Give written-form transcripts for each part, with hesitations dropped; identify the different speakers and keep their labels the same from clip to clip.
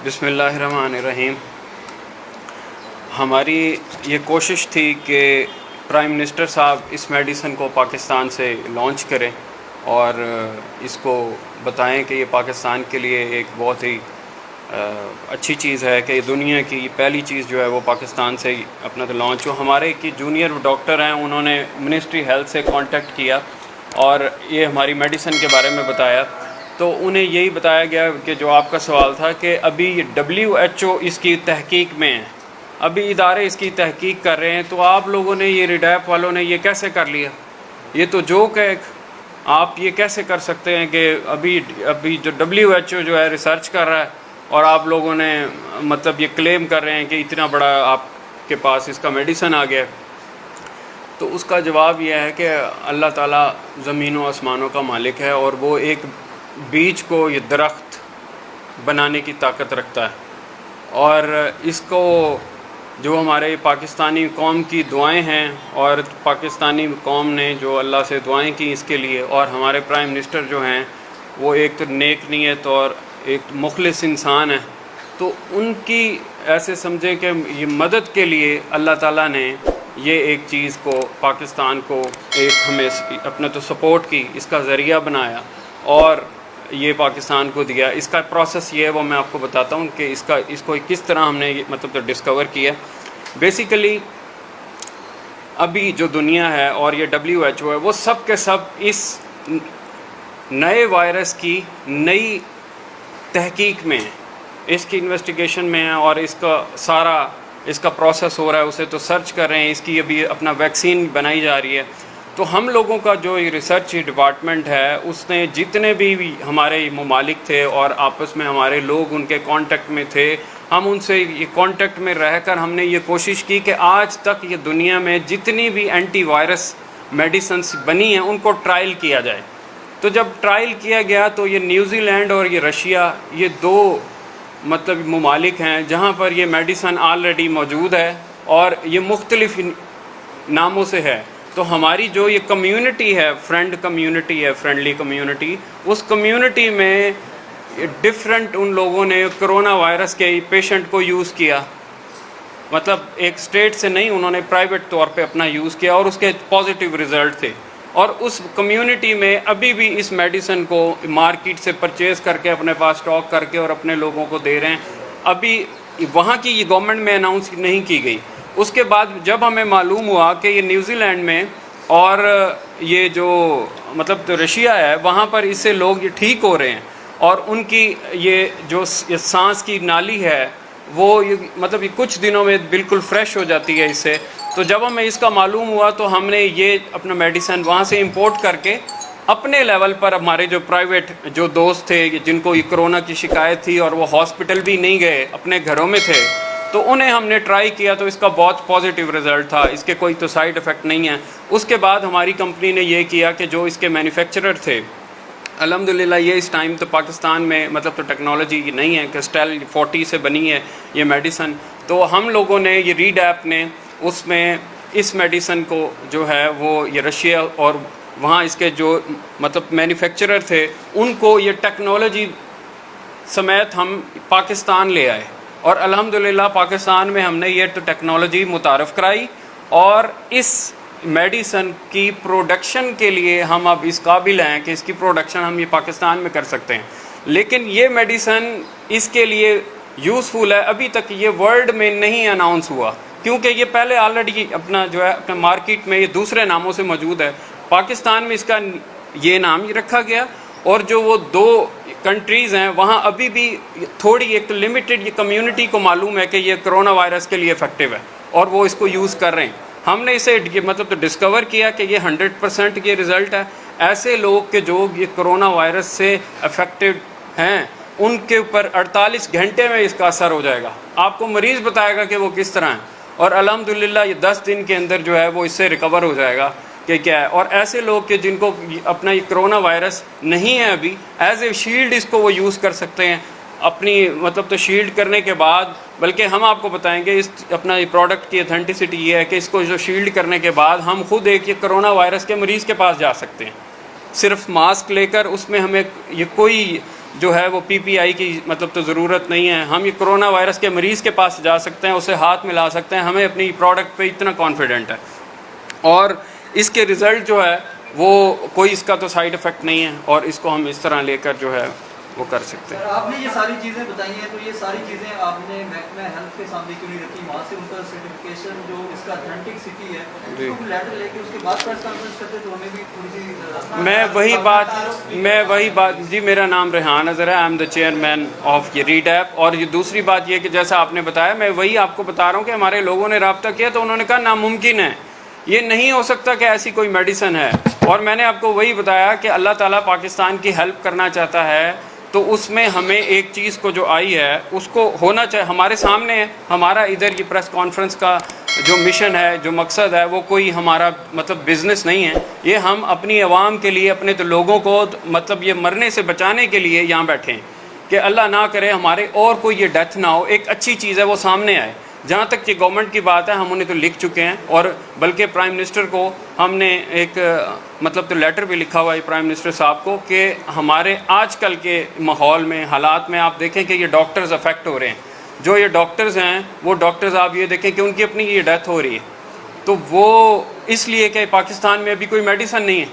Speaker 1: बिस्मिल्लाहिर्रहमानिर्रहीम। हमारी ये कोशिश थी कि प्राइम मिनिस्टर साहब इस मेडिसिन को पाकिस्तान से लॉन्च करें और इसको बताएं कि ये पाकिस्तान के लिए एक बहुत ही अच्छी चीज़ है कि दुनिया की पहली चीज़ जो है वो पाकिस्तान से अपना तो लॉन्च हो। हमारे की जूनियर डॉक्टर हैं, उन्होंने मिनिस्ट्री हेल्थ से कांटेक्ट किया और ये हमारी मेडिसिन के बारे में बताया। तो उन्हें यही बताया गया कि जो आपका सवाल था कि अभी WHO इसकी तहकीक में है, अभी इदारे इसकी तहकीक कर रहे हैं। तो आप लोगों ने ये रिडैप वालों ने ये कैसे कर लिया? ये तो जोक है। आप ये कैसे कर सकते हैं कि अभी जो WHO जो है रिसर्च कर रहा है और आप लोगों ने मतलब ये क्लेम कर रहे हैं कि इतना बड़ा आपके पास इसका मेडिसिन आ गया। तो उसका जवाब यह है कि अल्लाह ताला ज़मीन व आसमानों का मालिक है और वो एक बीज को ये दरख्त बनाने की ताकत रखता है। और इसको जो हमारे पाकिस्तानी कौम की दुआएं हैं और पाकिस्तानी कौम ने जो अल्लाह से दुआएं की इसके लिए, और हमारे प्राइम मिनिस्टर जो हैं वो एक तो नेक नीयत और एक मुखलिस इंसान है, तो उनकी ऐसे समझे कि ये मदद के लिए अल्लाह ताला ने ये एक चीज़ को पाकिस्तान को एक हमें अपने तो सपोर्ट की इसका ज़रिया बनाया और ये पाकिस्तान को दिया। इसका प्रोसेस ये है वो मैं आपको बताता हूँ कि इसको किस तरह हमने मतलब तो डिस्कवर किया। बेसिकली अभी जो दुनिया है और ये WHO है वो सब के सब इस नए वायरस की नई तहकीक में है, इसकी इन्वेस्टिगेशन में है और इसका प्रोसेस हो रहा है, उसे तो सर्च कर रहे हैं। इसकी अभी अपना वैक्सीन बनाई जा रही है। तो हम लोगों का जो ये रिसर्च डिपार्टमेंट है उसने जितने भी हमारे ममालिक थे और आपस में हमारे लोग उनके कांटेक्ट में थे, हम उनसे ये कांटेक्ट में रहकर हमने ये कोशिश की कि आज तक ये दुनिया में जितनी भी एंटीवायरस मेडिसिन्स बनी हैं उनको ट्रायल किया जाए। तो जब ट्रायल किया गया तो ये न्यूजीलैंड और ये रशिया, ये दो मतलब ममालिक हैं जहाँ पर ये मेडिसन ऑलरेडी मौजूद है और ये मुख्तलिफ नामों से है। तो हमारी जो ये कम्युनिटी है, फ्रेंडली कम्युनिटी, उस कम्युनिटी में डिफरेंट उन लोगों ने कोरोना वायरस के पेशेंट को यूज़ किया। मतलब एक स्टेट से नहीं, उन्होंने प्राइवेट तौर पे अपना यूज़ किया और उसके पॉजिटिव रिज़ल्ट थे। और उस कम्युनिटी में अभी भी इस मेडिसिन को मार्केट से परचेज़ करके अपने पास स्टॉक करके और अपने लोगों को दे रहे हैं। अभी वहाँ की ये गवर्नमेंट में अनाउंस नहीं की गई। उसके बाद जब हमें मालूम हुआ कि ये न्यूजीलैंड में और ये जो मतलब तो रशिया है वहाँ पर इससे लोग ये ठीक हो रहे हैं और उनकी ये जो ये सांस की नाली है वो मतलब ये कुछ दिनों में बिल्कुल फ्रेश हो जाती है इससे। तो जब हमें इसका मालूम हुआ तो हमने ये अपना मेडिसिन वहाँ से इंपोर्ट करके अपने लेवल पर हमारे जो प्राइवेट जो दोस्त थे जिनको ये कोरोना की शिकायत थी और वो हॉस्पिटल भी नहीं गए, अपने घरों में थे, तो उन्हें हमने ट्राई किया तो इसका बहुत पॉजिटिव रिज़ल्ट था, इसके कोई तो साइड इफ़ेक्ट नहीं है। उसके बाद हमारी कंपनी ने ये किया कि जो इसके मैन्युफैक्चरर थे, अल्हम्दुलिल्लाह ये इस टाइम तो पाकिस्तान में मतलब तो टेक्नोलॉजी नहीं है कि स्टेल 40 से बनी है ये मेडिसन। तो हम लोगों ने ये रीडैप ने उसमें इस मेडिसन को जो है वो ये रशिया और वहाँ इसके जो मतलब मैन्युफैक्चरर थे उनको ये टेक्नोलॉजी समेत हम पाकिस्तान ले आए और अल्हम्दुलिल्लाह पाकिस्तान में हमने ये तो टेक्नोलॉजी मुतारफ़ कराई और इस मेडिसन की प्रोडक्शन के लिए हम अब इस काबिल हैं कि इसकी प्रोडक्शन हम ये पाकिस्तान में कर सकते हैं। लेकिन ये मेडिसन इसके लिए यूज़फुल है, अभी तक ये वर्ल्ड में नहीं अनाउंस हुआ क्योंकि ये पहले ऑलरेडी अपना जो है अपने मार्केट में ये दूसरे नामों से मौजूद है। पाकिस्तान में इसका ये नाम रखा गया और जो वो दो कंट्रीज़ हैं वहाँ अभी भी थोड़ी एक लिमिटेड ये कम्युनिटी को मालूम है कि ये कोरोना वायरस के लिए इफ़ेक्टिव है और वो इसको यूज़ कर रहे हैं। हमने इसे मतलब तो डिस्कवर किया कि ये 100% ये रिज़ल्ट है। ऐसे लोग के जो ये कोरोना वायरस से अफेक्टेड हैं उनके ऊपर 48 घंटे में इसका असर हो जाएगा। आपको मरीज़ बताएगा कि वो किस तरह है और अल्हम्दुलिल्लाह ये 10 दिन के अंदर जो है वो इससे रिकवर हो जाएगा कि क्या है। और ऐसे लोग के जिनको अपना ये कोरोना वायरस नहीं है अभी, एज ए शील्ड इसको वो यूज़ कर सकते हैं अपनी मतलब तो शील्ड करने के बाद। बल्कि हम आपको बताएंगे इस अपना ये प्रोडक्ट की ऑथेंटिसिटी ये है कि इसको जो शील्ड करने के बाद हम खुद एक ये कोरोना वायरस के मरीज़ के पास जा सकते हैं सिर्फ मास्क लेकर। उसमें हमें ये कोई जो है वो पीपीआई की मतलब तो ज़रूरत नहीं है। हम ये कोरोना वायरस के मरीज़ के पास जा सकते हैं, उसे हाथ मिला सकते हैं, हमें अपनी प्रोडक्ट पे इतना कॉन्फिडेंट है। और इसके रिज़ल्ट जो है वो कोई इसका तो साइड इफ़ेक्ट नहीं है, और इसको हम इस तरह लेकर जो है वो कर सकते हैं।
Speaker 2: आपने ये सारी चीज़ें बताई हैं, तो ये सारी चीज़ें आपने महकमा हेल्थ के सामने क्यों नहीं रखी? वहाँ से उनका सर्टिफिकेशन जो इसका ऑथेंटिसिटी है उसको लेटर लेके उसके बाद प्रेस कॉन्फ्रेंस करते तो हमें भी थोड़ी सी
Speaker 1: मैं वही बात जी, मेरा नाम रेहान अज़हर है, I am the chairman of ये रीडैप। और ये दूसरी बात ये कि जैसा आपने बताया, मैं वही आपको बता रहा हूँ कि हमारे लोगों ने रब्ता किया तो उन्होंने कहा नामुमकिन है, ये नहीं हो सकता कि ऐसी कोई मेडिसिन है। और मैंने आपको वही बताया कि अल्लाह ताला पाकिस्तान की हेल्प करना चाहता है, तो उसमें हमें एक चीज़ को जो आई है उसको होना चाहिए, हमारे सामने है। हमारा इधर ये प्रेस कॉन्फ्रेंस का जो मिशन है, जो मकसद है, वो कोई हमारा मतलब बिज़नेस नहीं है। ये हम अपनी आवाम के लिए, अपने तो लोगों को मतलब ये मरने से बचाने के लिए यहाँ बैठे हैं कि अल्लाह ना करे हमारे और कोई ये डेथ ना हो, एक अच्छी चीज़ है वो सामने आए। जहाँ तक कि गवर्नमेंट की बात है, हम उन्हें तो लिख चुके हैं, और बल्कि प्राइम मिनिस्टर को हमने एक मतलब तो लेटर भी लिखा हुआ है प्राइम मिनिस्टर साहब को कि हमारे आजकल के माहौल में, हालात में आप देखें कि ये डॉक्टर्स अफेक्ट हो रहे हैं। जो ये डॉक्टर्स हैं, वो डॉक्टर्स आप ये देखें कि उनकी अपनी ये डेथ हो रही है, तो वो इसलिए कि पाकिस्तान में अभी कोई मेडिसिन नहीं है।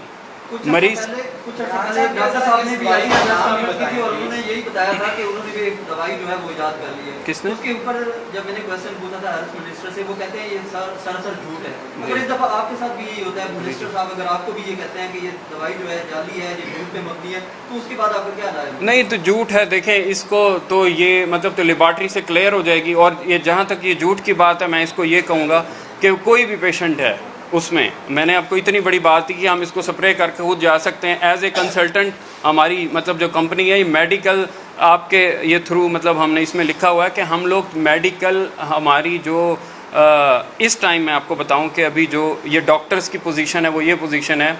Speaker 1: मरीज
Speaker 2: कुछ पहले डॉक्टर साहब ने भी आई थी और उन्होंने यही बताया था कि उन्होंने भी एक दवाई जो है वो ईजाद कर ली है।
Speaker 1: किसने?
Speaker 2: उसके ऊपर जब मैंने क्वेश्चन पूछा था हेल्थ मिनिस्टर से, वो कहते हैं ये सरासर झूठ है। अगर इस दफ़ा आपके साथ भी यही होता है मिनिस्टर साहब, अगर आपको भी ये कहते हैं कि ये दवाई जो है जाली है, ये झूठ पे मबनी है, तो उसके बाद आपका क्या राय है?
Speaker 1: नहीं, तो झूठ है। देखें, इसको तो ये मतलब तो लेबॉर्ट्री से क्लियर हो जाएगी। और ये जहाँ तक ये झूठ की बात है, मैं इसको ये कहूँगा कि कोई भी पेशेंट है उसमें, मैंने आपको इतनी बड़ी बात की कि हम इसको स्प्रे करके खुद जा सकते हैं एज ए कंसल्टेंट। हमारी मतलब जो कंपनी है, ये मेडिकल आपके ये थ्रू मतलब हमने इसमें लिखा हुआ है कि हम लोग मेडिकल, हमारी जो इस टाइम में आपको बताऊं कि अभी जो ये डॉक्टर्स की पोजीशन है वो ये पोजीशन है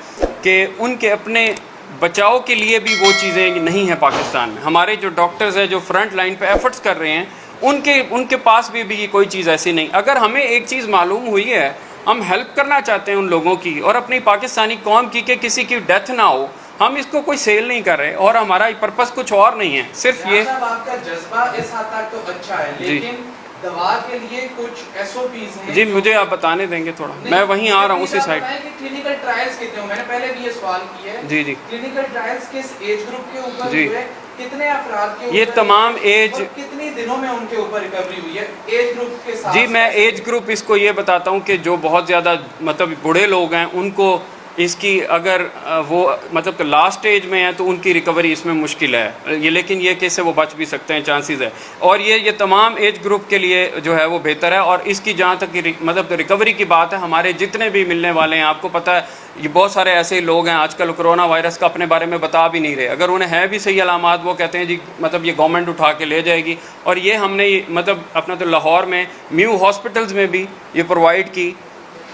Speaker 1: कि उनके अपने बचाव के लिए भी वो चीज़ें नहीं हैं पाकिस्तान में। हमारे जो डॉक्टर्स हैं, जो फ्रंट लाइन पे एफर्ट्स कर रहे हैं, उनके पास भी कोई चीज़ ऐसी नहीं। अगर हमें एक चीज़ मालूम हुई है, हम हेल्प करना चाहते हैं उन लोगों की और अपनी पाकिस्तानी कौम की कि किसी की डेथ ना हो, हम इसको कोई सेल नहीं कर रहे और हमारा पर्पस कुछ और नहीं है, सिर्फ ये।
Speaker 3: आपका जज्बा इस हद तक तो अच्छा है, लेकिन दवा के लिए कुछ एसओपीज हैं।
Speaker 1: जी, मुझे आप बताने देंगे थोड़ा, मैं वहीं आ रहा हूँ उसी साइड।
Speaker 3: क्लिनिकल ट्रायल्स कितने हो, मैंने पहले भी ये सवाल किया है।
Speaker 1: जी जी।
Speaker 3: क्लिनिकल ट्रायल्स किस एज ग्रुप के ऊपर
Speaker 1: जी,
Speaker 3: हुए, कितने अफराद के ऊपर,
Speaker 1: ये तमाम एज,
Speaker 3: कितनी दिनों में उनके ऊपर रिकवरी हुई है एज ग्रुप के साथ?
Speaker 1: जी, मैं एज ग्रुप इसको ये बताता हूँ कि जो बहुत ज़्यादा मतलब बूढ़े लोग हैं, उनको इसकी अगर वो मतलब कि लास्ट स्टेज में है तो उनकी रिकवरी इसमें मुश्किल है ये, लेकिन ये कि इससे वो बच भी सकते हैं, चांसेस है। और ये तमाम एज ग्रुप के लिए जो है वो बेहतर है। और इसकी जहाँ तक की मतलब रिकवरी की बात है, हमारे जितने भी मिलने वाले हैं, आपको पता है ये बहुत सारे ऐसे लोग हैं आजकल कोरोना वायरस का अपने बारे में बता भी नहीं रहे। अगर उन्हें है भी सही अलामात, वो कहते हैं जी मतलब ये गवर्नमेंट उठा के ले जाएगी। और ये हमने मतलब अपना तो लाहौर में म्यू हॉस्पिटल्स में भी ये प्रोवाइड की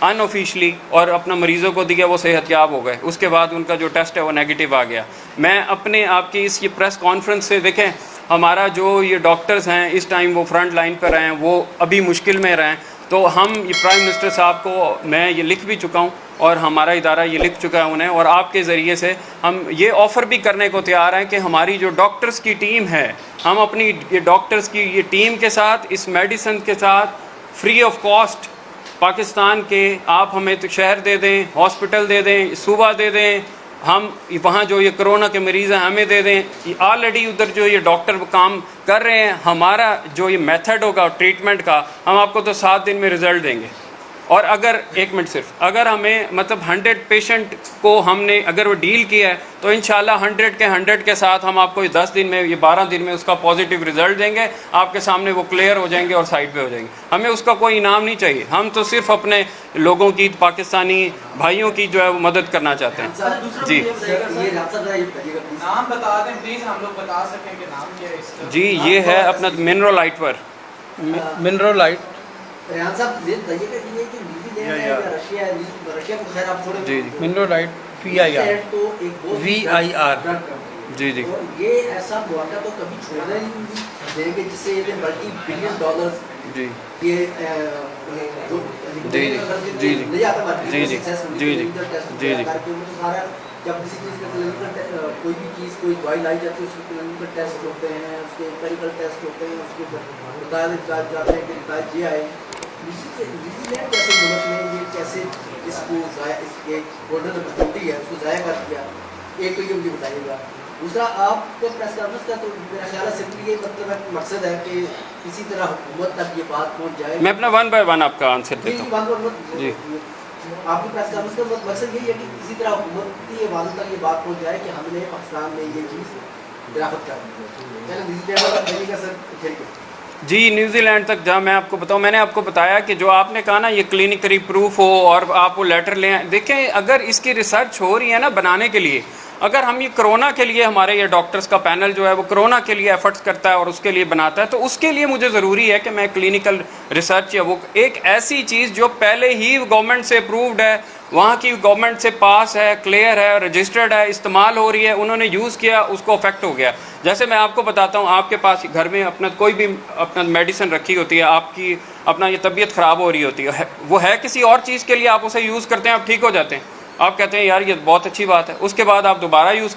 Speaker 1: अनऑफिशियली, और अपना मरीज़ों को दिया, वो सेहतयाब हो गए। उसके बाद उनका जो टेस्ट है वो नेगेटिव आ गया। मैं अपने आपकी इस ये प्रेस कॉन्फ्रेंस से देखें, हमारा जो ये डॉक्टर्स हैं इस टाइम वो फ्रंट लाइन पर हैं, वो अभी मुश्किल में रहें, तो हम ये प्राइम मिनिस्टर साहब को मैं ये लिख भी चुका हूँ और हमारा इदारा ये लिख चुका है उन्हें, और आपके ज़रिए से हम ये ऑफ़र भी करने को तैयार हैं कि हमारी जो डॉक्टर्स की टीम है, हम अपनी ये डॉक्टर्स की ये टीम के साथ, इस मेडिसिन के साथ फ्री ऑफ कॉस्ट पाकिस्तान के आप हमें तो शहर दे दें, हॉस्पिटल दे दें, सूबा दे दें, हम वहाँ जो ये कोरोना के मरीज़ हैं हमें दे दें। ऑलरेडी उधर जो ये डॉक्टर काम कर रहे हैं, हमारा जो ये मेथड होगा ट्रीटमेंट का, हम आपको तो 7 दिन में रिज़ल्ट देंगे। और अगर 1 मिनट सिर्फ, अगर हमें मतलब 100 पेशेंट को हमने अगर वो डील किया है तो इंशाल्लाह 100 के साथ हम आपको 10 दिन में, ये 12 दिन में उसका पॉजिटिव रिजल्ट देंगे, आपके सामने वो क्लियर हो जाएंगे और साइड पे हो जाएंगे। हमें उसका कोई इनाम नहीं चाहिए, हम तो सिर्फ अपने लोगों की, पाकिस्तानी भाइयों की जो है वो मदद करना चाहते हैं। जी
Speaker 3: नाम बता दें प्लीज़, हम लोग बता सकें कि नाम क्या है इसका।
Speaker 1: जी, ये है अपना मिनरलाइट पर
Speaker 4: मिनरलाइट
Speaker 2: रेहान साहब ये बताइए कि ये कि न्यूजीलैंड है या रशिया है? रशिया को खैर आप छोड़े,
Speaker 1: जी जी,
Speaker 4: मिनरलाइट VIR
Speaker 2: तो एक बहुत
Speaker 4: VIR
Speaker 1: जी जी,
Speaker 2: और ये ऐसा मुआवजा तो कभी छोड़ना ही नहीं देंगे जिससे ये मल्टी बिलियन डॉलर्स
Speaker 1: जी
Speaker 2: ये जो
Speaker 1: जी जी जी जी जी जी जी जी जी
Speaker 5: जब किसी चीज़ का क्लिनिकल कोई भी चीज़ कोई दवाई लाई जाती है उसके क्लिनिकल टेस्ट होते हैं, उसके एम्पेरिकल टेस्ट होते हैं, उसके बताया जाते हैं कि नतीजे ये आए। न्यूजीलैंड जैसे मुल्क में ये कैसे इसको इसके गोल्डन अपॉर्चुनिटी है उसको ज़ाया कर दिया, एक तो ये मुझे बताइएगा। दूसरा, आपको प्रेस कॉन्फ्रेंस का तो मेरा ख्याल है सिर्फ ये मतलब मकसद है कि किसी तरह हुकूमत तक ये बात पहुँच जाए।
Speaker 1: मैं अपना 1 बाय 1 आपका आंसर देता हूँ। जी।
Speaker 5: आपकी प्रेस कॉन्फ्रेंस का मकसद यही है कि किसी तरह हुकूमती ऐवान तक ये बात पहुँच जाए कि हमने पाकिस्तान में ये चीज़ ड्राफ्ट कर दी है। सर
Speaker 1: जी, न्यूजीलैंड तक जहाँ मैं आपको बताऊँ, मैंने आपको बताया कि जो आपने कहा ना ये क्लिनिकली प्रूफ हो और आप वो लेटर लें आएं। देखें, अगर इसकी रिसर्च हो रही है ना बनाने के लिए, अगर हम ये कोरोना के लिए हमारे ये डॉक्टर्स का पैनल जो है वो कोरोना के लिए एफर्ट्स करता है और उसके लिए बनाता है, तो उसके लिए मुझे ज़रूरी है कि मैं क्लिनिकल रिसर्च या वो एक ऐसी चीज़ जो पहले ही गवर्नमेंट से अप्रूव्ड है, वहाँ की गवर्नमेंट से पास है, क्लियर है, रजिस्टर्ड है, इस्तेमाल हो रही है, उन्होंने यूज़ किया, उसको अफेक्ट हो गया। जैसे मैं आपको बताता हूँ, आपके पास घर में अपना कोई भी अपना मेडिसिन रखी होती है, आपकी अपना ये तबीयत ख़राब हो रही होती है, वो है किसी और चीज़ के लिए, आप उसे यूज़ करते हैं, आप ठीक हो जाते हैं, आप कहते हैं यार ये बहुत अच्छी बात है, उसके बाद आप दोबारा यूज़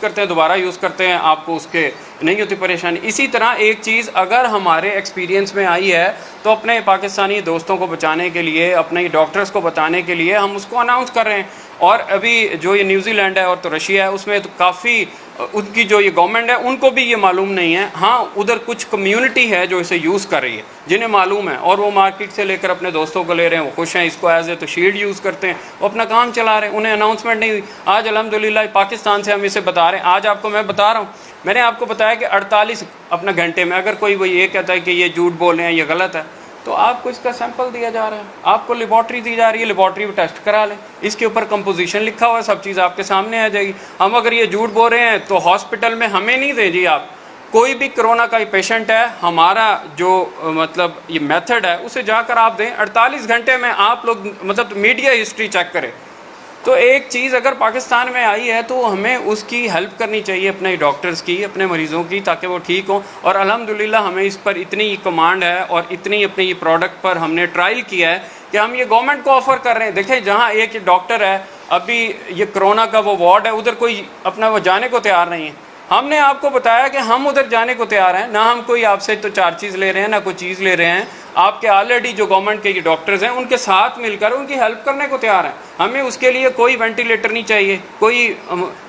Speaker 1: करते हैं, आपको उसके नहीं होती परेशानी। इसी तरह एक चीज़ अगर हमारे एक्सपीरियंस में आई है तो अपने पाकिस्तानी दोस्तों को बचाने के लिए, अपने डॉक्टर्स को बताने के लिए हम उसको अनाउंस कर रहे हैं। और अभी जो ये न्यूजीलैंड है और तो रशिया है, उसमें तो काफ़ी उनकी जो ये गवर्नमेंट है उनको भी ये मालूम नहीं है। हाँ, उधर कुछ कम्युनिटी है जो इसे यूज़ कर रही है, जिन्हें मालूम है, और वो मार्केट से लेकर अपने दोस्तों को ले रहे हैं, वो खुश हैं, इसको एज ए तो शील्ड यूज़ करते हैं, वो अपना काम चला रहे हैं, उन्हें अनाउंसमेंट नहीं हुई। आज अल्हम्दुलिल्लाह पाकिस्तान से हम इसे बता रहे हैं। आज आपको मैं बता रहा हूँ, मैंने आपको बताया कि 48 अपना घंटे में अगर कोई वो ये कहता है कि ये झूठ बोल रहे हैं, ये गलत है, तो आपको इसका सैंपल दिया जा रहा है, आपको लेबॉर्ट्री दी जा रही है, लेबॉर्ट्री में टेस्ट करा लें, इसके ऊपर कंपोजिशन लिखा हुआ है, सब चीज़ आपके सामने आ जाएगी। हम अगर ये झूठ बोल रहे हैं तो हॉस्पिटल में हमें नहीं दे जी, आप कोई भी कोरोना का पेशेंट है, हमारा जो मतलब ये मेथड है उसे जाकर आप दें, 48 घंटे में आप लोग मतलब मीडिया हिस्ट्री चेक करें। तो एक चीज़ अगर पाकिस्तान में आई है तो हमें उसकी हेल्प करनी चाहिए, अपने डॉक्टर्स की, अपने मरीज़ों की, ताकि वो ठीक हों। और अल्हम्दुलिल्लाह हमें इस पर इतनी कमांड है और इतनी अपने ये प्रोडक्ट पर हमने ट्रायल किया है कि हम ये गवर्नमेंट को ऑफ़र कर रहे हैं। देखें, जहाँ एक डॉक्टर है, अभी ये कोरोना का वो वार्ड है, उधर कोई अपना वो जाने को तैयार नहीं है। हमने आपको बताया कि हम उधर जाने को तैयार हैं, ना हम कोई आपसे तो 4 चीज़ ले रहे हैं, ना कोई चीज़ ले रहे हैं। आपके ऑलरेडी जो गवर्नमेंट के ये डॉक्टर्स हैं उनके साथ मिलकर उनकी हेल्प करने को तैयार हैं। हमें उसके लिए कोई वेंटिलेटर नहीं चाहिए, कोई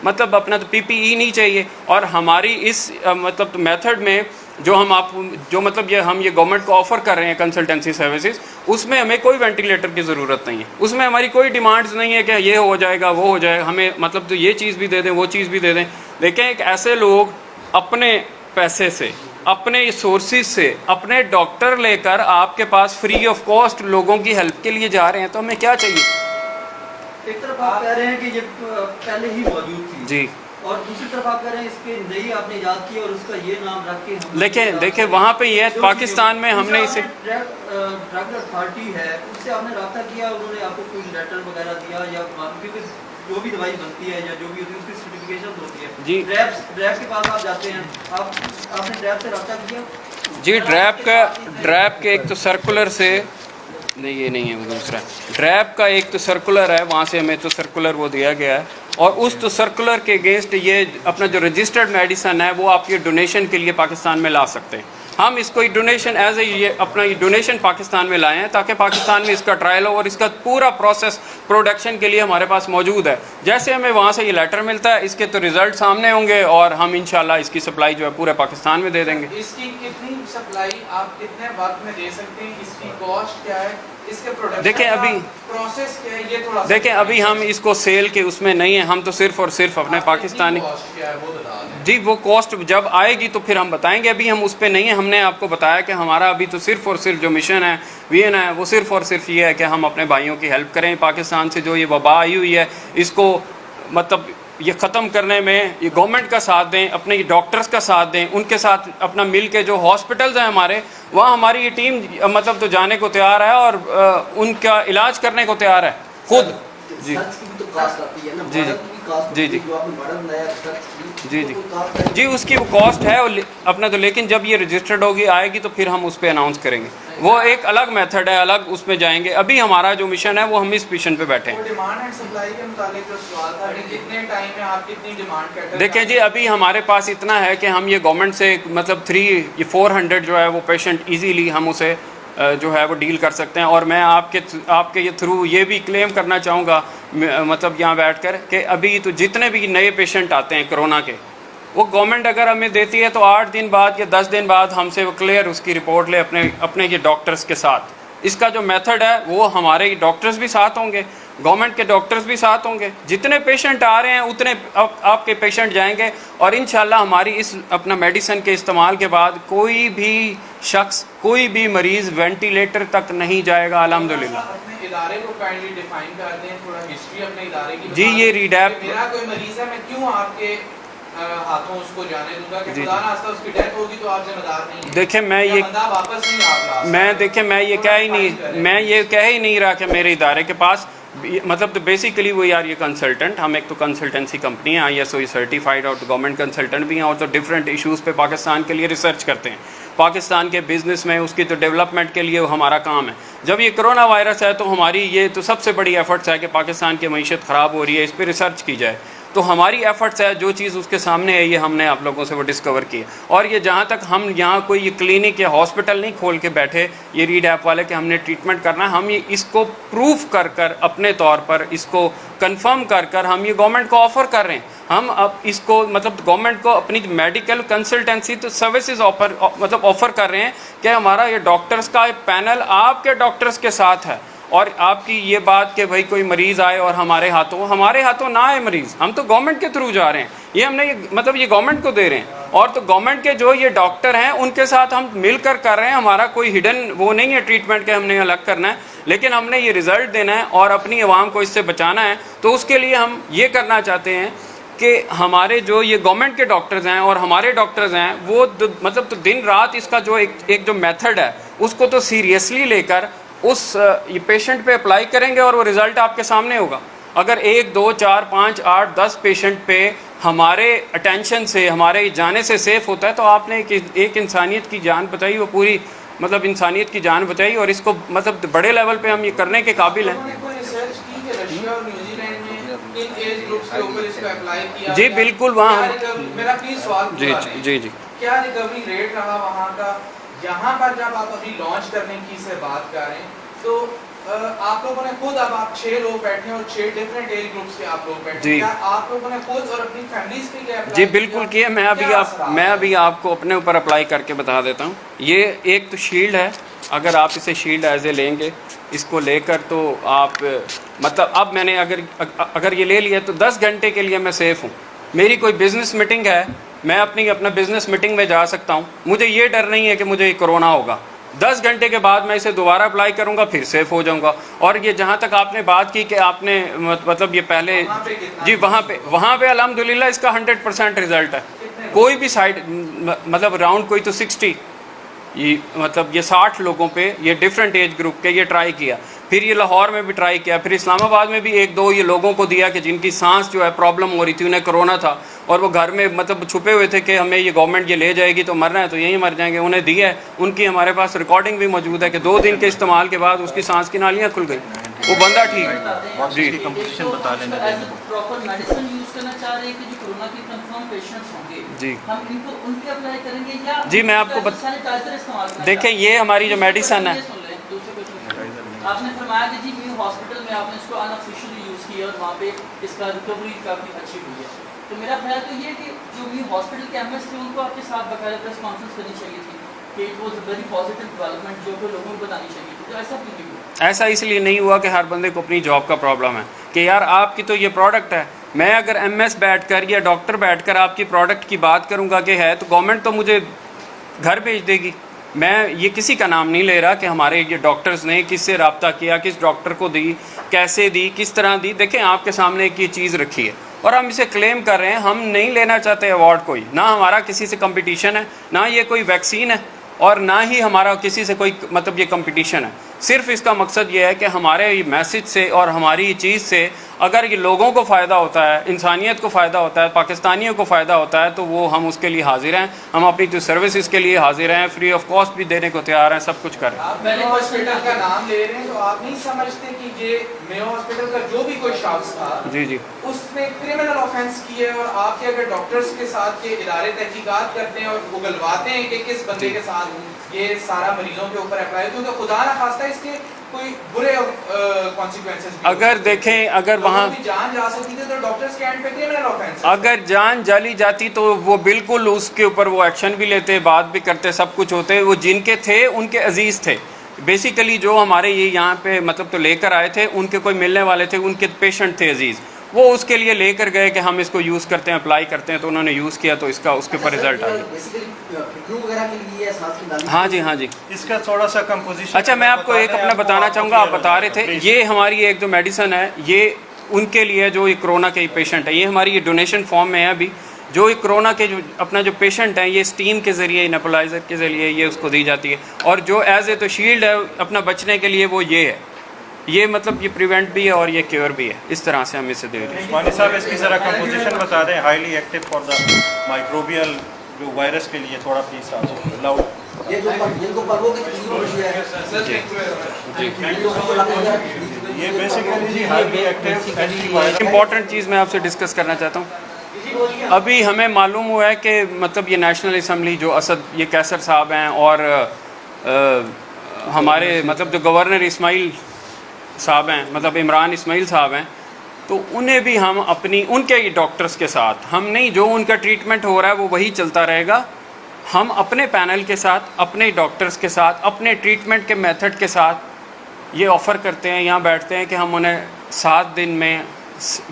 Speaker 1: मतलब अपना तो PPE नहीं चाहिए। और हमारी इस मतलब मेथड में जो मतलब ये गवर्नमेंट को ऑफ़र कर रहे हैं कंसल्टेंसी सर्विसेज, उसमें हमें कोई वेंटिलेटर की ज़रूरत नहीं है, उसमें हमारी कोई डिमांड्स नहीं है कि ये हो जाएगा वो हो जाएगा, हमें मतलब तो ये चीज़ भी दे दें वो चीज़ भी दे दें। देखें, एक ऐसे लोग अपने पैसे से, अपने सोर्सेज से, अपने डॉक्टर लेकर आपके पास फ्री ऑफ कॉस्ट लोगों की हेल्प के लिए जा रहे हैं, तो हमें क्या चाहिए?
Speaker 2: एक तरफ आप कह रहे हैं कि ये पहले ही मौजूद थी जी, और दूसरी तरफ आप कह रहे हैं इसके नई आपने ईजाद की और उसका ये नाम रख के
Speaker 1: देखें वहाँ पे ये पाकिस्तान में हमने इसे
Speaker 2: ड्रग अथॉरिटी है उससे आपने रब्ता किया, उन्होंने आपको कोई लेटर वगैरह दिया, या क्योंकि जो भी दवाई बनती है या जो भी होती है उसकी सर्टिफिकेशन होती है जी, ड्रैप के पास आप जाते हैं, आपने ड्रैप से रब्ता किया
Speaker 1: जी? ड्रैप के एक तो सर्कुलर से नहीं, ये नहीं है, वो दूसरा ड्रैप का एक तो सर्कुलर है, वहाँ से हमें तो सर्कुलर वो दिया गया है, और उस तो सर्कुलर के अगेंस्ट ये अपना जो रजिस्टर्ड मेडिसन है वो आप ये डोनेशन के लिए पाकिस्तान में ला सकते हैं। हम इसको डोनेशन एज ए ये अपना ये डोनेशन पाकिस्तान में लाए हैं ताकि पाकिस्तान में इसका ट्रायल हो और इसका पूरा प्रोसेस प्रोडक्शन के लिए हमारे पास मौजूद है। जैसे हमें वहाँ से ये लेटर मिलता है, इसके तो रिजल्ट सामने होंगे और हम इंशाल्लाह इसकी सप्लाई जो है पूरे पाकिस्तान में दे देंगे।
Speaker 3: इसकी कितनी सप्लाई आप कितने वक्त में दे सकते हैं, इसकी कॉस्ट क्या है, इसके प्रोडक्शन
Speaker 1: देखें अभी
Speaker 3: प्रोसेस क्या है, ये थोड़ा
Speaker 1: देखें अभी हम इसको सेल के उसमें नहीं है, हम तो सिर्फ और सिर्फ अपने पाकिस्तानी जी वो कॉस्ट जब आएगी तो फिर हम बताएंगे, अभी हम उस पर नहीं है। हमने आपको बताया कि हमारा अभी तो सिर्फ और सिर्फ जो मिशन है VN है वो सिर्फ और सिर्फ ये है कि हम अपने भाइयों की हेल्प करें। पाकिस्तान से जो ये वबा आई हुई है इसको मतलब ये ख़त्म करने में ये गवर्नमेंट का साथ दें, अपने ये डॉक्टर्स का साथ दें, उनके साथ अपना मिल के जो हॉस्पिटल्स हैं हमारे, वहाँ हमारी ये टीम मतलब तो जाने को तैयार है और उनका इलाज करने को तैयार है खुद जी
Speaker 5: जी जी। कास्ट
Speaker 1: जी, जी।
Speaker 5: जो आपने मॉडल बनाया रिसर्च की,
Speaker 1: जी,
Speaker 5: तो
Speaker 1: जी।
Speaker 5: कोई कास्ट है?
Speaker 1: जी उसकी वो कॉस्ट है और अपना तो, लेकिन जब ये रजिस्टर्ड होगी आएगी तो फिर हम उस पर अनाउंस करेंगे। वो एक अलग मेथड है, अलग उसमें जाएंगे। अभी हमारा जो मिशन है वो हम इस मिशन पे बैठे
Speaker 3: वो
Speaker 1: हैं।
Speaker 3: डिमांड एंड सप्लाई के मुताबिक जो सवाल था कि कितने टाइम में आप कितनी डिमांड करते हैं?
Speaker 1: देखिए जी, अभी हमारे पास इतना है कि हम ये गवर्नमेंट से मतलब 400 जो है वो पेशेंट इजीली हम उसे जो है वो डील कर सकते हैं। और मैं आपके ये थ्रू ये भी क्लेम करना चाहूँगा मतलब यहाँ बैठकर कि अभी तो जितने भी नए पेशेंट आते हैं कोरोना के, वो गवर्नमेंट अगर हमें देती है तो 8 दिन बाद या 10 दिन बाद हमसे वो क्लियर उसकी रिपोर्ट ले अपने ये डॉक्टर्स के साथ। इसका जो मेथड है वो हमारे डॉक्टर्स भी साथ होंगे, गवर्नमेंट के डॉक्टर्स भी साथ होंगे। जितने पेशेंट आ रहे हैं उतने आपके पेशेंट जाएंगे और इंशाल्लाह हमारी इस अपना मेडिसिन के इस्तेमाल के बाद कोई भी शख्स, कोई भी मरीज़ वेंटिलेटर तक नहीं जाएगा अल्हम्दुलिल्लाह।
Speaker 3: अपने इदारे को काइंडली डिफाइन कर दें, थोड़ा हिस्ट्री अपने इदारे की
Speaker 1: जी,
Speaker 3: बता
Speaker 1: ये
Speaker 3: दें
Speaker 1: रीडैप-
Speaker 3: कि मेरा कोई मरीज है, मैं क्यों आपके हाथों उसको जाने दूंगा कि
Speaker 1: जी,
Speaker 3: खुदा ना खास्ता उसकी डेथ होगी तो आप जिम्मेदार नहीं हैं।
Speaker 1: देखिए मैं
Speaker 3: या
Speaker 1: ये
Speaker 3: बंदा वापस नहीं आ रहा।
Speaker 1: मैं ये
Speaker 3: थोड़ा
Speaker 1: कह ही
Speaker 3: define करें।
Speaker 1: नहीं, मैं ये कह ही नहीं रहा कि मेरे इदारे के पास मतलब तो बेसिकली वो यार ये कंसल्टेंट, हम एक तो कंसल्टेंसी कंपनी है, ISO सर्टिफाइड और गवर्नमेंट कंसल्टेंट भी हैं और तो डिफरेंट इश्यूज़ पे पाकिस्तान के लिए रिसर्च करते हैं। पाकिस्तान के बिज़नेस में उसकी तो डेवलपमेंट के लिए वो हमारा काम है। जब ये कोरोना वायरस है तो हमारी ये तो सबसे बड़ी एफर्ट्स है कि पाकिस्तान की मईशत ख़राब हो रही है, इस पर रिसर्च की जाए। तो हमारी एफर्ट्स है, जो चीज़ उसके सामने है ये हमने आप लोगों से वो डिस्कवर की है। और ये जहाँ तक हम यहाँ कोई ये क्लिनिक या हॉस्पिटल नहीं खोल के बैठे ये रीड ऐप वाले कि हमने ट्रीटमेंट करना है, हम ये इसको प्रूफ कर कर अपने तौर पर इसको कंफर्म कर कर हम ये गवर्नमेंट को ऑफ़र कर रहे हैं। हम अब इसको मतलब गवर्नमेंट को अपनी मेडिकल कंसल्टेंसी तो सर्विसेज ऑफ़र कर रहे हैं कि हमारा ये डॉक्टर्स का पैनल आपके डॉक्टर्स के साथ है। और आपकी ये बात कि भाई कोई मरीज़ आए और हमारे हाथों ना आए मरीज़, हम तो गवर्नमेंट के थ्रू जा रहे हैं, ये हमने ये गवर्नमेंट को दे रहे हैं। और तो गवर्नमेंट के जो ये डॉक्टर हैं उनके साथ हम मिलकर कर रहे हैं। हमारा कोई हिडन वो नहीं है ट्रीटमेंट के हमने अलग करना है, लेकिन हमने ये रिज़ल्ट देना है और अपनी आवाम को इससे बचाना है। तो उसके लिए हम ये करना चाहते हैं कि हमारे जो ये गवर्नमेंट के डॉक्टर्स हैं और हमारे डॉक्टर्स हैं वो तो दिन रात इसका जो एक जो मेथड है उसको तो सीरियसली लेकर उस ये पेशेंट पे अप्लाई करेंगे और वो रिज़ल्ट आपके सामने होगा। अगर 1, 2, 4, 5, 8, 10 पेशेंट पे हमारे अटेंशन से, हमारे जाने से सेफ होता है तो आपने एक इंसानियत की जान बचाई, वो पूरी इंसानियत की जान बचाई। और इसको बड़े लेवल पे हम ये करने के काबिल हैं।
Speaker 3: उन्होंने कोई रिसर्च की कि रशिया और न्यूजीलैंड में किन एज ग्रुप्स के ऊपर इसको अप्लाई किया?
Speaker 1: जी बिल्कुल, वहाँ
Speaker 3: मेरा प्लीज सवाल
Speaker 1: जी
Speaker 3: पूरा
Speaker 1: जी जी
Speaker 3: क्या रिकवरी रेट रहा वहाँ का? यहाँ पर जब आप अभी लॉन्च करने की से बात कर रहे हैं तो आप लोगों ने खुद, अब आप 6 लोग बैठे हैं और 6 डिफरेंट एज ग्रुप्स के आप लोग बैठे
Speaker 1: जी।
Speaker 3: हैं, क्या आप लोगों ने खुद और अपनी फैमिलीज पे क्या apply
Speaker 1: जी
Speaker 3: किया?
Speaker 1: बिल्कुल किए। मैं अभी आपको अपने ऊपर अप्लाई करके बता देता हूँ। ये एक तो शील्ड है, अगर आप इसे शील्ड एज ए लेंगे, इसको लेकर तो आप अब मैंने अगर ये ले लिया तो 10 घंटे के लिए मैं सेफ़ हूँ। मेरी कोई बिज़नेस मीटिंग है, मैं अपना बिज़नेस मीटिंग में जा सकता हूँ, मुझे ये डर नहीं है कि मुझे कोरोना होगा। 10 घंटे के बाद मैं इसे दोबारा अप्लाई करूँगा, फिर सेफ़ हो जाऊँगा। और ये जहाँ तक आपने बात की कि आपने ये पहले
Speaker 3: वहाँ पे कितना
Speaker 1: जी वहाँ पे अल्हम्दुलिल्लाह इसका 100% रिज़ल्ट है। कोई भी साइड राउंड कोई तो 60 ये ये 60 लोगों पे ये डिफरेंट एज ग्रुप के ये ट्राई किया, फिर ये लाहौर में भी ट्राई किया, फिर इस्लामाबाद में भी 1-2 ये लोगों को दिया कि जिनकी सांस जो है प्रॉब्लम हो रही थी, उन्हें कोरोना था और वो घर में छुपे हुए थे कि हमें ये गवर्नमेंट ये ले जाएगी तो मरना है तो यहीं मर जाएंगे, उन्हें दिया है। उनकी हमारे पास रिकॉर्डिंग भी मौजूद है कि 2 दिन के इस्तेमाल के बाद उसकी सांस की नालियाँ खुल गई, वो बंदा ठीक जी।
Speaker 6: कंपोजिशन बता लेना
Speaker 2: प्रॉपर मेडिसिन यूज करना चाह रहे हैं कि जो कोरोना के कंफर्म पेशेंट्स होंगे
Speaker 1: जी
Speaker 2: हम इनको उनके अप्लाई करेंगे या
Speaker 1: जी, मैं आपको
Speaker 2: सैनिटाइजर इस्तेमाल करना
Speaker 1: देखें,
Speaker 2: चाहते हैं?
Speaker 1: ये हमारी जो मेडिसन है,
Speaker 2: ये सुन लें, दूसरे क्वेश्चन आपने फरमाया कि जी न्यू हॉस्पिटल में आपने इसको अनऑफिशियली यूज़ किया और वहाँ पे इसका रिकवरी काफ़ी अच्छी हुई है। तो मेरा ख्याल तो ये कि जो न्यू हॉस्पिटल के एमएस थे उनको आपके साथ बाकायदा प्रेस कॉन्फ्रेंस करनी चाहिए थी कि it was a very positive development जो कि लोगों को बतानी चाहिए थी। तो ऐसा क्यों नहीं हुआ?
Speaker 1: ऐसा इसलिए नहीं हुआ कि हर बंदे को अपनी जॉब का प्रॉब्लम है कि यार आपकी तो ये प्रोडक्ट है, मैं अगर MS बैठकर या डॉक्टर बैठकर आपकी प्रोडक्ट की बात करूंगा कि है तो गवर्नमेंट तो मुझे घर भेज देगी। मैं ये किसी का नाम नहीं ले रहा कि हमारे ये डॉक्टर्स ने किससे रब्ता किया, किस डॉक्टर को दी, कैसे दी, किस तरह दी। देखें आपके सामने एक ये चीज़ रखी है और हम इसे क्लेम कर रहे हैं। हम नहीं लेना चाहते अवार्ड कोई, ना हमारा किसी से कंपटीशन है, ना ये कोई वैक्सीन है और ना ही हमारा किसी से कोई ये कंपटीशन है। सिर्फ इसका मकसद ये है कि हमारे मैसेज से और हमारी चीज़ से अगर ये लोगों को फ़ायदा होता है, इंसानियत को फ़ायदा होता है, पाकिस्तानियों को फ़ायदा होता है, तो वो हम उसके लिए हाजिर हैं। हम अपनी जो सर्विसेज के लिए हाजिर हैं, फ्री ऑफ कॉस्ट भी देने को तैयार हैं, सब कुछ करें।
Speaker 3: आप मेयो हॉस्पिटल का नाम ले रहे हैं तो आप नहीं समझते कि ये मेयो हॉस्पिटल का जो भी कोई शख्स था
Speaker 1: जी जी
Speaker 3: उसने क्रिमिनल ऑफेंस किए और आपके अगर डॉक्टर्स के साथ के इदारे तहकीकात करते हैं और उगलवाते हैं कि किस बंदे के साथ ये सारा मरीजों के ऊपर अप्लाई, क्योंकि खुदा ना खास्ता इसके कोई बुरे कॉन्सिक्वेंसेस
Speaker 1: अगर देखें, अगर वहाँ
Speaker 3: जान जा सकती थी तो डॉक्टर्स के एंड पे क्रिमिनल ऑफेंस,
Speaker 1: अगर जान जाली जाती तो वो बिल्कुल उसके ऊपर वो एक्शन भी लेते, बात भी करते, सब कुछ होते। वो जिनके थे उनके अजीज़ थे बेसिकली, जो हमारे ये यहाँ पे मतलब तो लेकर आए थे, उनके कोई मिलने वाले थे, उनके पेशेंट थे अजीज़, वो उसके लिए लेकर गए कि हम इसको यूज़ करते हैं, अप्लाई करते हैं, तो उन्होंने यूज़ किया तो इसका उसके ऊपर रिजल्ट आ गया। हाँ जी, हाँ जी।
Speaker 6: इसका थोड़ा सा कंपोजिशन।
Speaker 1: अच्छा, मैं आपको एक अपना बताना चाहूँगा, आप बता रहे थे, ये हमारी एक जो मेडिसन है ये उनके लिए जो ये कोरोना के पेशेंट है, ये हमारी ये डोनेशन फॉर्म में है अभी। जो ये कोरोना के जो अपना जो पेशेंट हैं, ये स्टीम के ज़रिए, नेबुलाइज़र के ज़रिए ये उसको दी जाती है। और जो एज ए तो शील्ड है अपना बचने के लिए, वो ये है, ये मतलब ये प्रिवेंट भी है और ये क्योर भी है। इस तरह से हम इसे दे रहे हैं।
Speaker 6: उस्मानी साहब इसकी ज़रा कंपोजिशन बता दें, highly active for the microbial जो वायरस के लिए, थोड़ा प्लीज आप लाउड।
Speaker 5: ये जो पर्वों की
Speaker 6: ये बेसिकली जी हाईली एक्टिव एंटीवायरल।
Speaker 1: इम्पॉर्टेंट चीज़ मैं आपसे डिस्कस करना चाहता हूँ। अभी हमें मालूम हुआ है कि मतलब ये नेशनल असम्बली जो असद ये कैसर साहब हैं और हमारे मतलब जो गवर्नर इस्माइल साहब हैं, मतलब इमरान इस्माइल साहब हैं, तो उन्हें भी हम अपनी उनके ही डॉक्टर्स के साथ, हम नहीं, जो उनका ट्रीटमेंट हो रहा है वो वही चलता रहेगा। हम अपने पैनल के साथ, अपने डॉक्टर्स के साथ, अपने ट्रीटमेंट के मेथड के साथ ये ऑफ़र करते हैं, यहाँ बैठते हैं कि हम उन्हें 7 दिन में,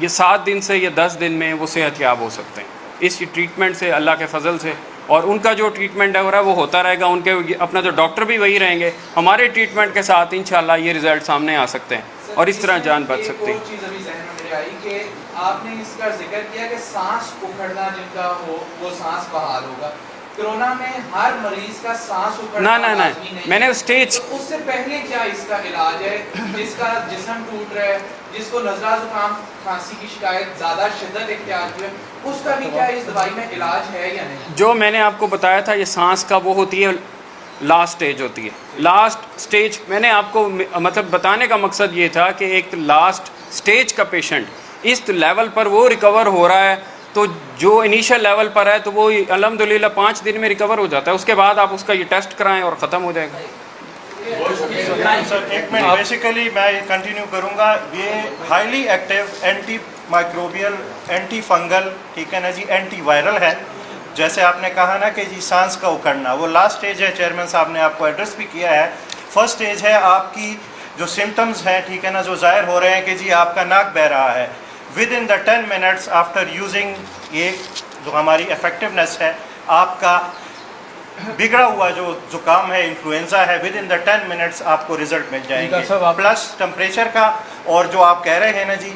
Speaker 1: ये 7 दिन से या 10 दिन में वो सेहतयाब हो सकते हैं इस ट्रीटमेंट से, अल्लाह के फजल से। और उनका जो ट्रीटमेंट है हो रहा है वो होता रहेगा, उनके अपना जो डॉक्टर भी वही रहेंगे। हमारे ट्रीटमेंट के साथ इंशाल्लाह ये रिज़ल्ट सामने आ सकते हैं और इस तरह जान बच सकती है।
Speaker 3: एक चीज़ अभी ज़हन में मेरे आई कि आपने इसका जिक्र किया कि सांस उखड़ना जिनका हो वो सांस बहाल होगा। कोरोना में हर मरीज का सांस उखड़ना
Speaker 1: ना मैंने स्टेज,
Speaker 3: तो उससे पहले क्या इसका इलाज है? जिसका जिस्म टूट रहा है, जिसको नज़ला जुकाम खांसी की शिकायत ज़्यादा शिद्दत इख्तियार हुई है, उसका भी क्या इस दवाई में इलाज है या नहीं?
Speaker 1: जो मैंने आपको बताया था, ये सांस का वो होती है लास्ट स्टेज होती है। लास्ट स्टेज मैंने आपको मतलब बताने का मकसद ये था कि एक लास्ट स्टेज का पेशेंट इस लेवल पर वो रिकवर हो रहा है, तो जो इनिशियल लेवल पर है तो वो अल्हम्दुलिल्लाह 5 दिन में रिकवर हो जाता है। उसके बाद आप उसका ये टेस्ट कराएं और ख़त्म हो जाएगा।
Speaker 6: सर एक मिनट, बेसिकली मैं कंटिन्यू करूंगा। ये highly active anti microbial, anti fungal, ठीक है ना जी, एंटी वायरल है। जैसे आपने कहा ना कि जी सांस का उखड़ना, वो लास्ट स्टेज है। चेयरमैन साहब ने आपको एड्रेस भी किया है। फर्स्ट स्टेज है आपकी जो सिम्टम्स हैं, ठीक है ना, जो ज़ाहिर हो रहे हैं कि जी आपका नाक बह रहा है। With in the 10 minutes after using, ये जो हमारी इफेक्टिवनेस है, आपका बिगड़ा हुआ जो जुकाम है, इन्फ्लुएंजा है, विद इन द 10 मिनट्स आपको रिजल्ट मिल जाएंगे। प्लस टेम्परेचर का, और जो आप कह रहे हैं ना जी,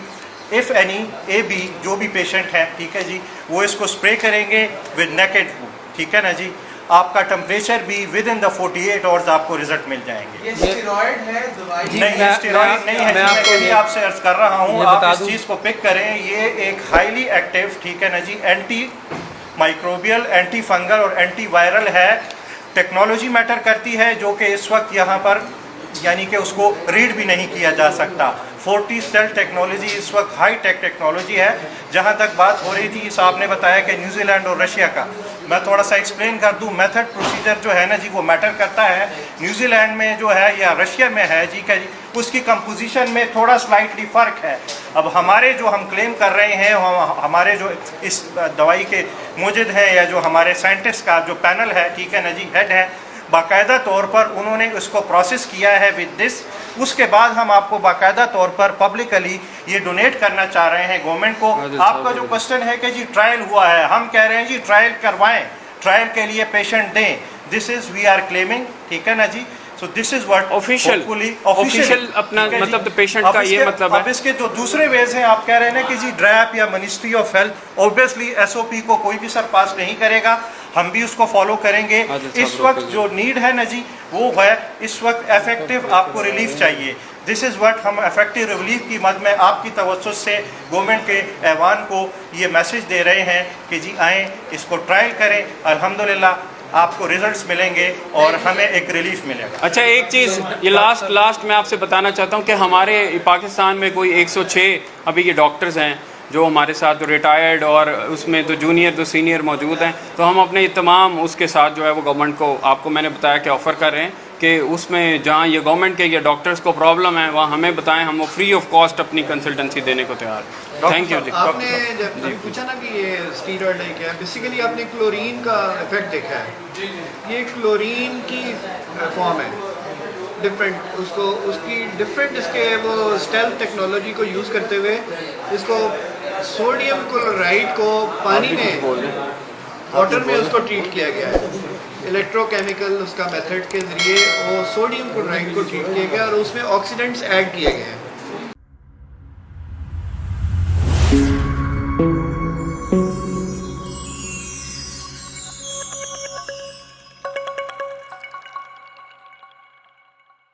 Speaker 6: इफ़ एनी AB जो भी पेशेंट हैं, ठीक है जी, वो इसको स्प्रे करेंगे विद नेकेड फूड, ठीक है ना जी, आपका टेम्परेचर भी विद इन द 48 आवर्स आपको रिजल्ट मिल जाएंगे।
Speaker 3: ये स्टेरॉइड है दवाई?
Speaker 6: नहीं, स्टेरॉइड नहीं है। मैं आपसे अर्ज कर रहा हूँ, आप इस चीज़ को पिक करें। ये एक हाईली एक्टिव, ठीक है ना जी, एंटी माइक्रोबियल, एंटी फंगल और एंटी वायरल है। टेक्नोलॉजी मैटर करती है, जो कि इस वक्त यहाँ पर यानी कि उसको रीड भी नहीं किया जा सकता। 40 सेल टेक्नोलॉजी इस वक्त हाई टेक टेक्नोलॉजी है। जहाँ तक बात हो रही थी, साहब ने बताया कि न्यूजीलैंड और रशिया का, मैं थोड़ा सा एक्सप्लेन कर दूं। मेथड प्रोसीजर जो है ना जी, वो मैटर करता है। न्यूजीलैंड में जो है या रशिया में है जी का जी, उसकी कंपोजिशन में थोड़ा स्लाइटली फ़र्क है। अब हमारे जो हम क्लेम कर रहे हैं, हमारे जो इस दवाई के मुजिद हैं या जो हमारे साइंटिस्ट का जो पैनल है, ठीक है ना जी, हेड है, बाकायदा तौर पर उन्होंने उसको प्रोसेस किया है विद दिस। उसके बाद हम आपको बाकायदा तौर पर पब्लिकली ये डोनेट करना चाह रहे हैं गवर्नमेंट को। आपका जो क्वेश्चन है कि जी ट्रायल हुआ है, हम कह रहे हैं जी ट्रायल करवाएं, ट्रायल के लिए पेशेंट दें। This is we are claiming, ठीक है ना जी। So so this is what
Speaker 1: official अपना मतलब पेशेंट का ये मतलब है।
Speaker 6: अब इसके जो दूसरे वेज हैं, आप कह रहे हैं ना कि जी ड्रैप या ministry of health obviously SOP को कोई भी सर पास नहीं करेगा, हम भी उसको फॉलो करेंगे। इस वक्त जो नीड है ना जी वो है इस वक्त इफेक्टिव आपको रिलीफ चाहिए। दिस इज़ व्हाट हम इफेक्टिव रिलीफ की मद में आपकी तवज्जो से गवर्नमेंट के ऐवान को ये मैसेज दे रहे हैं कि जी आएँ, इसको ट्रायल करें, अल्हम्दुलिल्लाह आपको रिजल्ट्स मिलेंगे और हमें एक रिलीफ मिलेगा।
Speaker 1: अच्छा, एक चीज़ ये लास्ट मैं आपसे बताना चाहता हूँ कि हमारे पाकिस्तान में कोई 106 अभी ये डॉक्टर्स हैं जो हमारे साथ रिटायर्ड और उसमें तो जूनियर तो सीनियर मौजूद हैं, तो हम अपने तमाम उसके साथ जो है वो गवर्नमेंट को आपको मैंने बताया कि ऑफ़र कर रहे हैं कि उसमें जहाँ ये गवर्नमेंट के या डॉक्टर्स को प्रॉब्लम है वहाँ हमें बताएं, हम वो फ्री ऑफ कॉस्ट अपनी कंसल्टेंसी देने को तैयार हैं। थैंक यू जी।
Speaker 7: आपने जब अभी पूछा ना कि ये स्टीरॉयड है क्या, बेसिकली आपने क्लोरीन का इफेक्ट देखा है, ये क्लोरीन की फॉर्म है डिफरेंट, उसको उसकी डिफरेंट इसके वो स्टेल्थ टेक्नोलॉजी को यूज़ करते हुए इसको सोडियम क्लोराइड को पानी में वाटर में उसको ट्रीट किया गया है, इलेक्ट्रोकेमिकल उसका मेथड के ज़रिए वो सोडियम क्लोराइड को ट्रीट किया गया और उसमें ऑक्सीडेंट्स ऐड किए गए हैं।